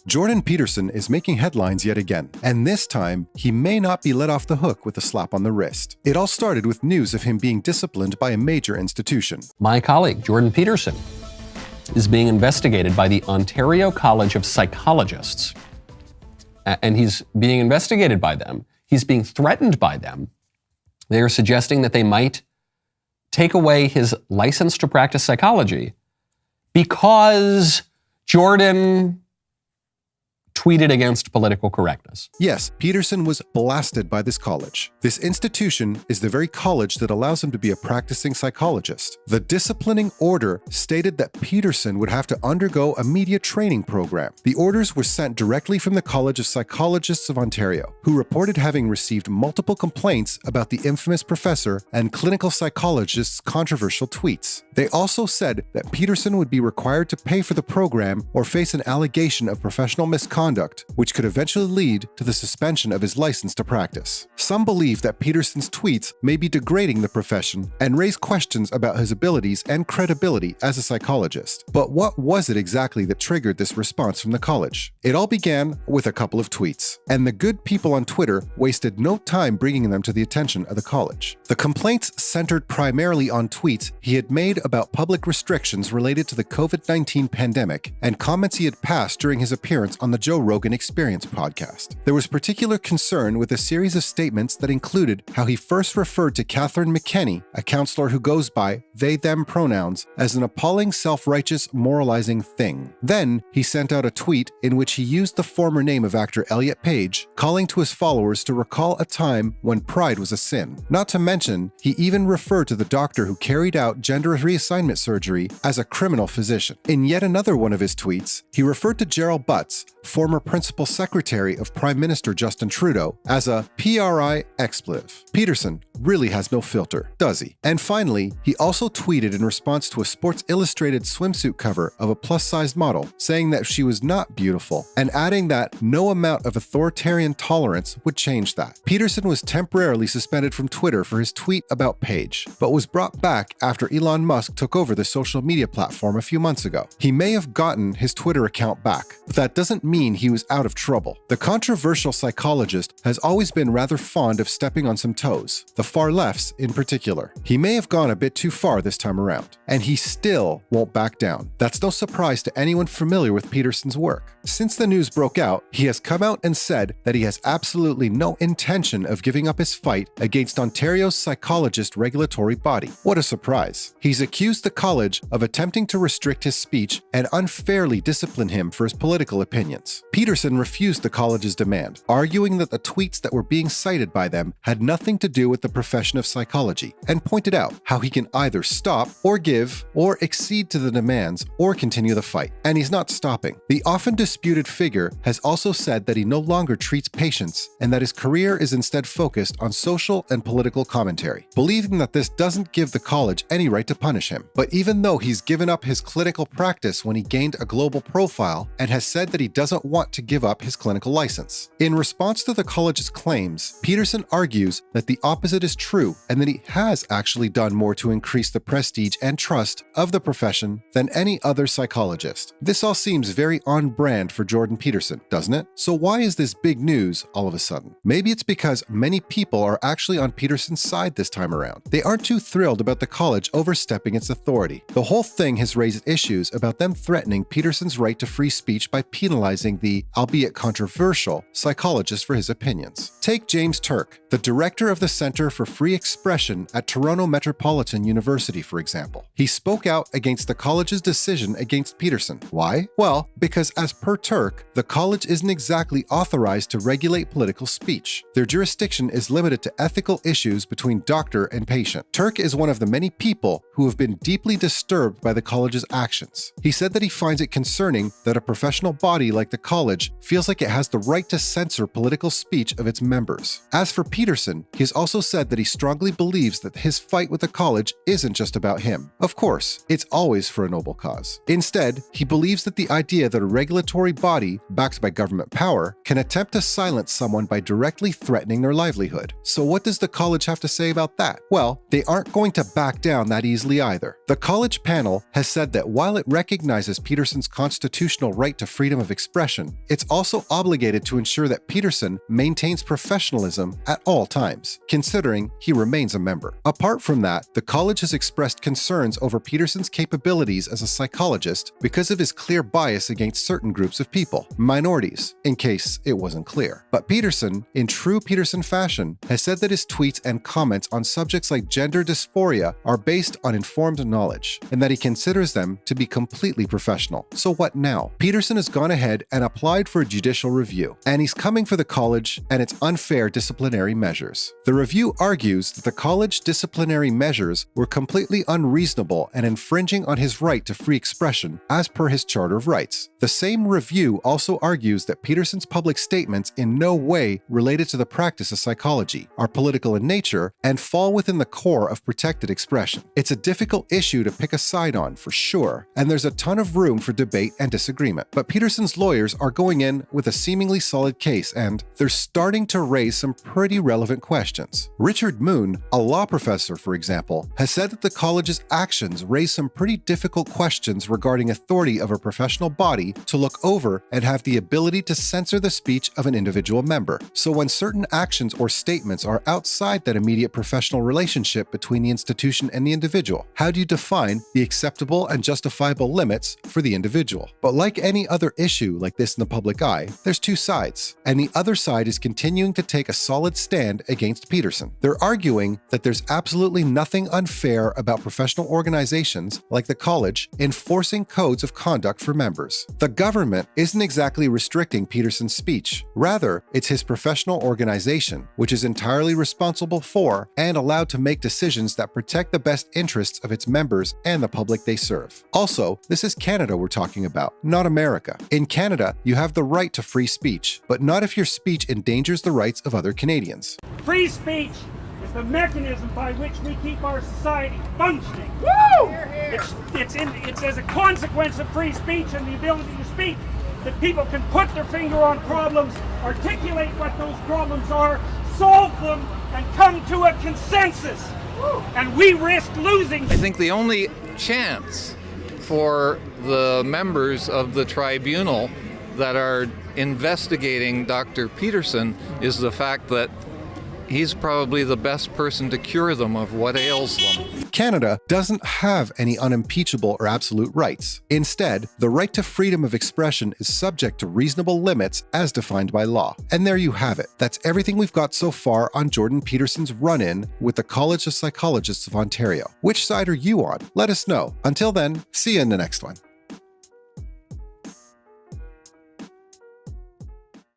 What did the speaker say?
Jordan Peterson is making headlines yet again, and this time, he may not be let off the hook with a slap on the wrist. It all started with news of him being disciplined by a major institution. My colleague, Jordan Peterson, is being investigated by the Ontario College of Psychologists. And he's being investigated by them. He's being threatened by them. They are suggesting that they might take away his license to practice psychology because Jordan tweeted against political correctness. Yes, Peterson was blasted by this college. This institution is the very college that allows him to be a practicing psychologist. The disciplining order stated that Peterson would have to undergo a media training program. The orders were sent directly from the College of Psychologists of Ontario, who reported having received multiple complaints about the infamous professor and clinical psychologist's controversial tweets. They also said that Peterson would be required to pay for the program or face an allegation of professional misconduct, which could eventually lead to the suspension of his license to practice. Some believe that Peterson's tweets may be degrading the profession and raise questions about his abilities and credibility as a psychologist. But what was it exactly that triggered this response from the college? It all began with a couple of tweets, and the good people on Twitter wasted no time bringing them to the attention of the college. The complaints centered primarily on tweets he had made about public restrictions related to the COVID-19 pandemic and comments he had passed during his appearance on the Joe Rogan Experience podcast. There was particular concern with a series of statements that included how he first referred to Catherine McKenney, a counselor who goes by they-them pronouns, as an appalling self-righteous moralizing thing. Then he sent out a tweet in which he used the former name of actor Elliot Page, calling to his followers to recall a time when pride was a sin. Not to mention, he even referred to the doctor who carried out gender reassignment surgery as a criminal physician. In yet another one of his tweets, he referred to Gerald Butts, former principal secretary of Prime Minister Justin Trudeau, as a PRI expletive. Peterson really has no filter, does he? And finally, he also tweeted in response to a Sports Illustrated swimsuit cover of a plus-sized model, saying that she was not beautiful, and adding that no amount of authoritarian tolerance would change that. Peterson was temporarily suspended from Twitter for his tweet about Page, but was brought back after Elon Musk took over the social media platform a few months ago. He may have gotten his Twitter account back, but that doesn't mean he was out of trouble. The controversial psychologist has always been rather fond of stepping on some toes, the far lefts in particular. He may have gone a bit too far this time around, and he still won't back down. That's no surprise to anyone familiar with Peterson's work. Since the news broke out, he has come out and said that he has absolutely no intention of giving up his fight against Ontario's psychologist regulatory body. What a surprise. He's accused the college of attempting to restrict his speech and unfairly discipline him for his political opinions. Peterson refused the college's demand, arguing that the tweets that were being cited by them had nothing to do with the profession of psychology, and pointed out how he can either stop or give or accede to the demands or continue the fight. And he's not stopping. The often disputed figure has also said that he no longer treats patients and that his career is instead focused on social and political commentary, believing that this doesn't give the college any right to punish him. But even though he's given up his clinical practice when he gained a global profile and has said that he doesn't want to give up his clinical license. In response to the college's claims, Peterson argues that the opposite is true and that he has actually done more to increase the prestige and trust of the profession than any other psychologist. This all seems very on brand for Jordan Peterson, doesn't it? So why is this big news all of a sudden? Maybe it's because many people are actually on Peterson's side this time around. They aren't too thrilled about the college overstepping its authority. The whole thing has raised issues about them threatening Peterson's right to free speech by penalizing the, albeit controversial, psychologist for his opinions. Take James Turk, the director of the Center for Free Expression at Toronto Metropolitan University, for example. He spoke out against the college's decision against Peterson. Why? Well, because as per Turk, the college isn't exactly authorized to regulate political speech. Their jurisdiction is limited to ethical issues between doctor and patient. Turk is one of the many people who have been deeply disturbed by the college's actions. He said that he finds it concerning that a professional body like the college feels like it has the right to censor political speech of its members. As for Peterson, he has also said that he strongly believes that his fight with the college isn't just about him. Of course, it's always for a noble cause. Instead, he believes that the idea that a regulatory body, backed by government power, can attempt to silence someone by directly threatening their livelihood. So what does the college have to say about that? Well, they aren't going to back down that easily either. The college panel has said that while it recognizes Peterson's constitutional right to freedom of expression, it's also obligated to ensure that Peterson maintains professionalism at all times, considering he remains a member. Apart from that, the college has expressed concerns over Peterson's capabilities as a psychologist because of his clear bias against certain groups of people, minorities, in case it wasn't clear. But Peterson, in true Peterson fashion, has said that his tweets and comments on subjects like gender dysphoria are based on informed knowledge, and that he considers them to be completely professional. So what now? Peterson has gone ahead and applied for a judicial review, and he's coming for the college and its unfair disciplinary measures. The review argues that the college disciplinary measures were completely unreasonable and infringing on his right to free expression as per his Charter of Rights. The same review also argues that Peterson's public statements in no way related to the practice of psychology, are political in nature, and fall within the core of protected expression. It's a difficult issue to pick a side on, for sure, and there's a ton of room for debate and disagreement. But Peterson's lawyers are going in with a seemingly solid case, and they're starting to raise some pretty relevant questions. Richard Moon, a law professor, for example, has said that the college's actions raise some pretty difficult questions regarding authority of a professional body to look over and have the ability to censor the speech of an individual member. So when certain actions or statements are outside that immediate professional relationship between the institution and the individual, how do you define the acceptable and justifiable limits for the individual? But like any other issue like this in the public eye, there's two sides, and the other side is continuing to take a solid stand against Peterson. They're arguing that there's absolutely nothing unfair about professional organizations like the college enforcing codes of conduct for members. The government isn't exactly restricting Peterson's speech. Rather, it's his professional organization, which is entirely responsible for and allowed to make decisions that protect the best interests of its members and the public they serve. Also, this is Canada we're talking about, not America. In Canada, you have the right to free speech, but not if your speech endangers the rights of other Canadians. Free speech is the mechanism by which we keep our society functioning. Woo! It's as a consequence of free speech and the ability to speak that people can put their finger on problems, articulate what those problems are, solve them, and come to a consensus. And we risk losing. I think the only chance for the members of the tribunal that are investigating Dr. Peterson is the fact that he's probably the best person to cure them of what ails them. Canada doesn't have any unimpeachable or absolute rights. Instead, the right to freedom of expression is subject to reasonable limits as defined by law. And there you have it. That's everything we've got so far on Jordan Peterson's run-in with the College of Psychologists of Ontario. Which side are you on? Let us know. Until then, see you in the next one.